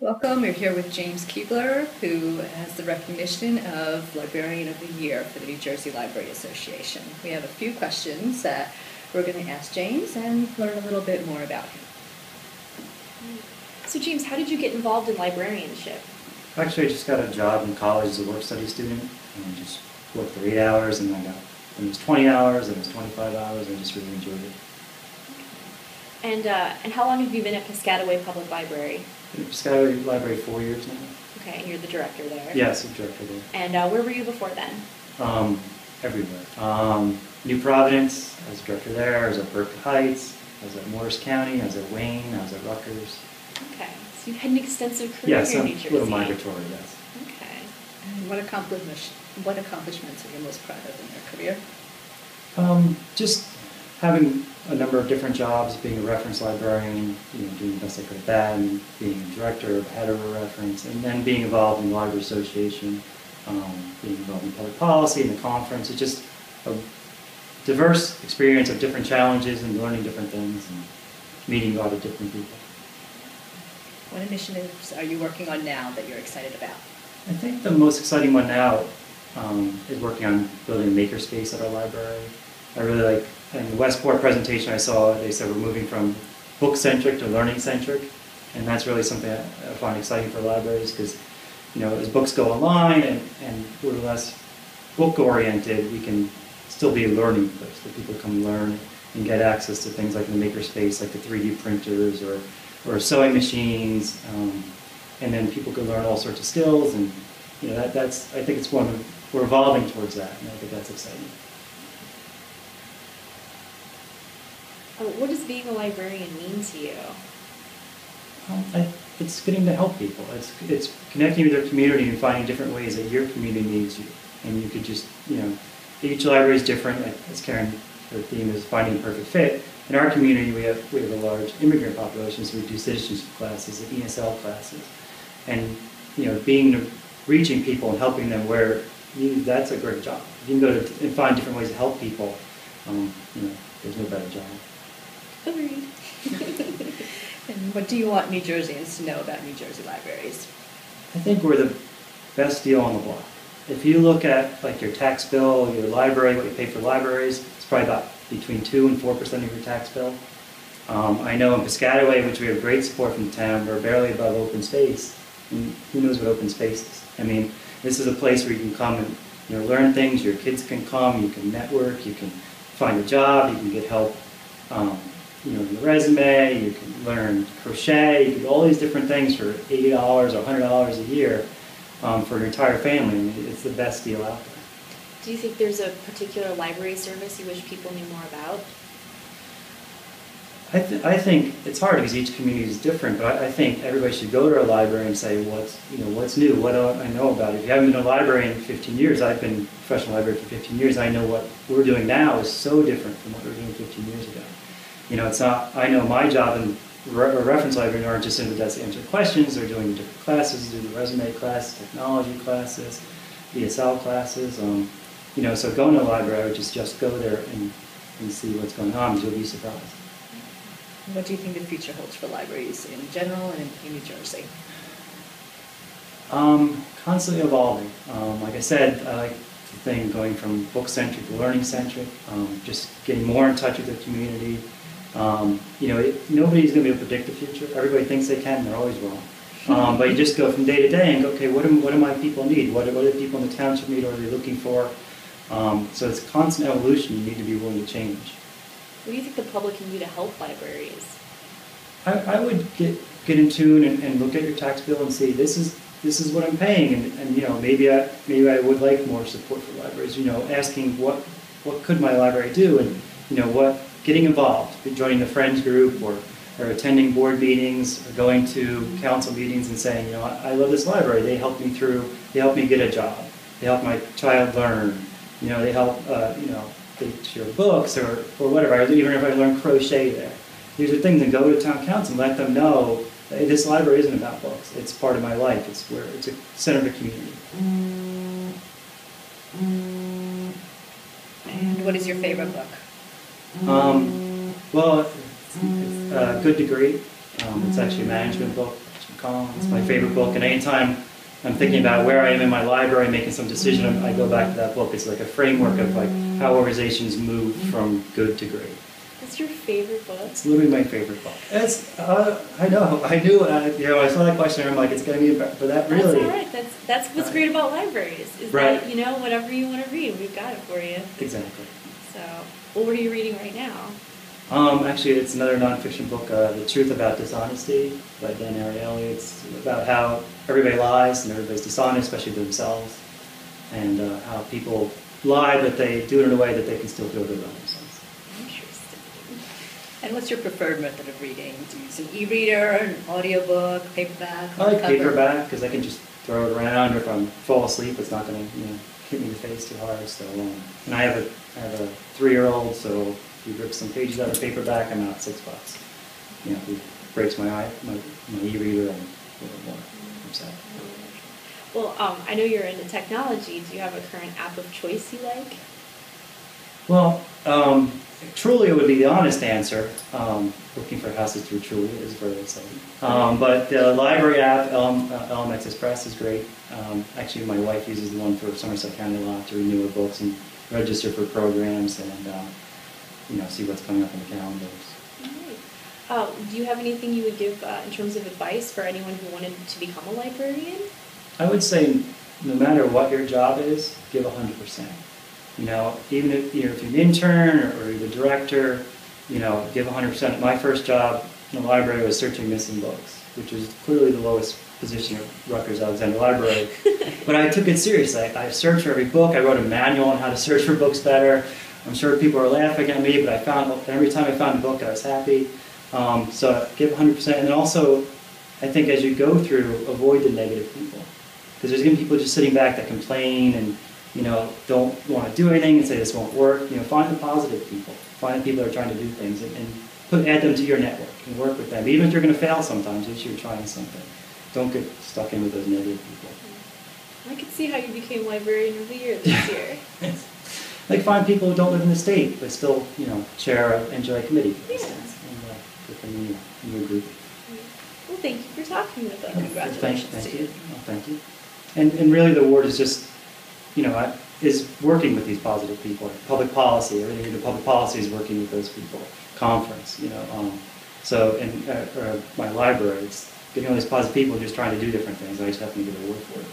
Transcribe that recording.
Welcome. We're here with James Keehbler, who has the recognition of Librarian of the Year for the New Jersey Library Association. We have a few questions that we're going to ask James and learn a little bit more about him. So James, how did you get involved in librarianship? Actually, I just got a job in college as a work-study student, and just worked for 8 hours, and it was 20 hours, and it was 25 hours, and I just really enjoyed it. And how long have you been at Piscataway Public Library? Been at Piscataway Library 4 years now. Okay, and you're the director there? Yes, I'm director there. And where were you before then? Everywhere. New Providence, I was director there. I was at Berkeley Heights. I was at Morris County. I was at Wayne. I was at Rutgers. Okay, so you've had an extensive career yes, here in New Jersey. Yes, a little migratory, yes. Okay. And what accomplishments are you most proud of in your career? Just having a number of different jobs, being a reference librarian, doing the best I could at that, and being a director, head of a reference, and then being involved in the Library Association, being involved in public policy and the conference. It's just a diverse experience of different challenges and learning different things and meeting a lot of different people. What initiatives are you working on now that you're excited about? I think the most exciting one now is working on building a makerspace at our library. I really like, in the Westport presentation I saw, they said we're moving from book-centric to learning-centric, and that's really something I find exciting for libraries because, as books go online and we're less book-oriented, we can still be a learning place where people come learn and get access to things like the makerspace, like the 3D printers or sewing machines, and then people can learn all sorts of skills, and that's I think it's we're evolving towards that, and I think that's exciting. What does being a librarian mean to you? It's getting to help people. It's connecting with your community and finding different ways that your community needs you, and you could just each library is different. Like, as Karen, her theme is finding a perfect fit. In our community, we have a large immigrant population, so we do citizenship classes, and ESL classes, and reaching people and helping them where that's a great job. If you can go and find different ways to help people, there's no better job. Agreed. And what do you want New Jerseyans to know about New Jersey libraries? I think we're the best deal on the block. If you look at your tax bill, your library, what you pay for libraries, it's probably about between 2 and 4% of your tax bill. I know in Piscataway, which we have great support from the town, we're barely above open space. And who knows what open space is? I mean, this is a place where you can come and learn things. Your kids can come. You can network. You can find a job. You can get help. In your resume. You can learn crochet. You can do all these different things for $80 or $100 a year for your entire family. I mean, it's the best deal out there. Do you think there's a particular library service you wish people knew more about? I think it's hard because each community is different, but I think everybody should go to a library and say, what's new? What do I know about it? If you haven't been to a library in 15 years, I've been a professional librarian for 15 years, I know what we're doing now is so different from what we were doing 15 years ago. It's not, I know my job in a reference library aren't just sitting at the desk to answer questions, they're doing different classes, do the resume class, technology classes, ESL classes. So going to a library, I would just go there and see what's going on, because you'll be surprised. What do you think the future holds for libraries in general and in New Jersey? Constantly evolving. Like I said, I like the thing going from book-centric to learning-centric, just getting more in touch with the community. Nobody's going to be able to predict the future. Everybody thinks they can, they're always wrong. But you just go from day to day and go, okay, what do my people need? What do the people in the township need? What are they looking for? So it's constant evolution. You need to be willing to change. What do you think the public can do to help libraries? I would get in tune and look at your tax bill and see this is what I'm paying, and maybe I would like more support for libraries. Asking what could my library do, and getting involved, joining the friends group or attending board meetings or going to council meetings and saying, I love this library. They helped me get a job. They helped my child learn. They help they share books or whatever. Even if I learn crochet there, these are things. And go to town council and let them know that this library isn't about books. It's part of my life. It's a center of the community. And what is your favorite book? Well, it's Good to Great. It's actually a management book. It's It's my favorite book, and anytime I'm thinking about where I am in my library, making some decision, I go back to that book. It's like a framework of like how organizations move from good to great. That's your favorite book? It's literally my favorite book. I know. I knew. When I saw that question, I'm like, it's going to be about, but that really. That's all right. That's what's great about libraries. Is right. that, whatever you want to read, we've got it for you. Exactly. So, well, what are you reading right now? Actually, it's another nonfiction book, The Truth About Dishonesty by Dan Ariely. It's about how everybody lies and everybody's dishonest, especially to themselves, and how people lie, but they do it in a way that they can still feel good about themselves. Interesting. And what's your preferred method of reading? Do you use an e-reader, an audiobook, paperback? I like hardcover? paperback because I can just throw it around, or if I fall asleep, it's not going to hit me in the face too hard. So, and I have a 3-year-old, so if you rip some pages out of paperback, I'm out $6. If it breaks my e-reader, I'm a little more upset. Well, I know you're into technology. Do you have a current app of choice you like? Well, Truly would be the honest answer. Looking for houses through Truly is very exciting. But the library app, LMX Express, is great. Actually, my wife uses the one for Somerset County a lot to renew her books and register for programs and see what's coming up in the calendars. All right. Do you have anything you would give in terms of advice for anyone who wanted to become a librarian? I would say no matter what your job is, give 100%. Even if you're an intern or you're the director, give 100%. My first job in the library was searching missing books, which was clearly the lowest position at Rutgers Alexander Library. But I took it seriously. I searched for every book. I wrote a manual on how to search for books better. I'm sure people are laughing at me, but every time I found a book, I was happy. So give 100%. And then also, I think as you go through, avoid the negative people. Because there's going to be people just sitting back that complain and don't want to do anything and say this won't work. Find the positive people. Find the people that are trying to do things and add them to your network and work with them. Even if you're going to fail sometimes, at least you're trying something. Don't get stuck in with those negative people. I could see how you became Librarian of the Year this year. Like find people who don't live in the state but still, chair an NJI committee, for instance. And put them in your group. Well, thank you for talking with us. Congratulations Thank to you. you. Well, thank you. And really the award is just, is working with these positive people. Public policy, everything you do public policy is working with those people. Conference, So in my library, it's getting all these positive people just trying to do different things. I just happen to get an award for it.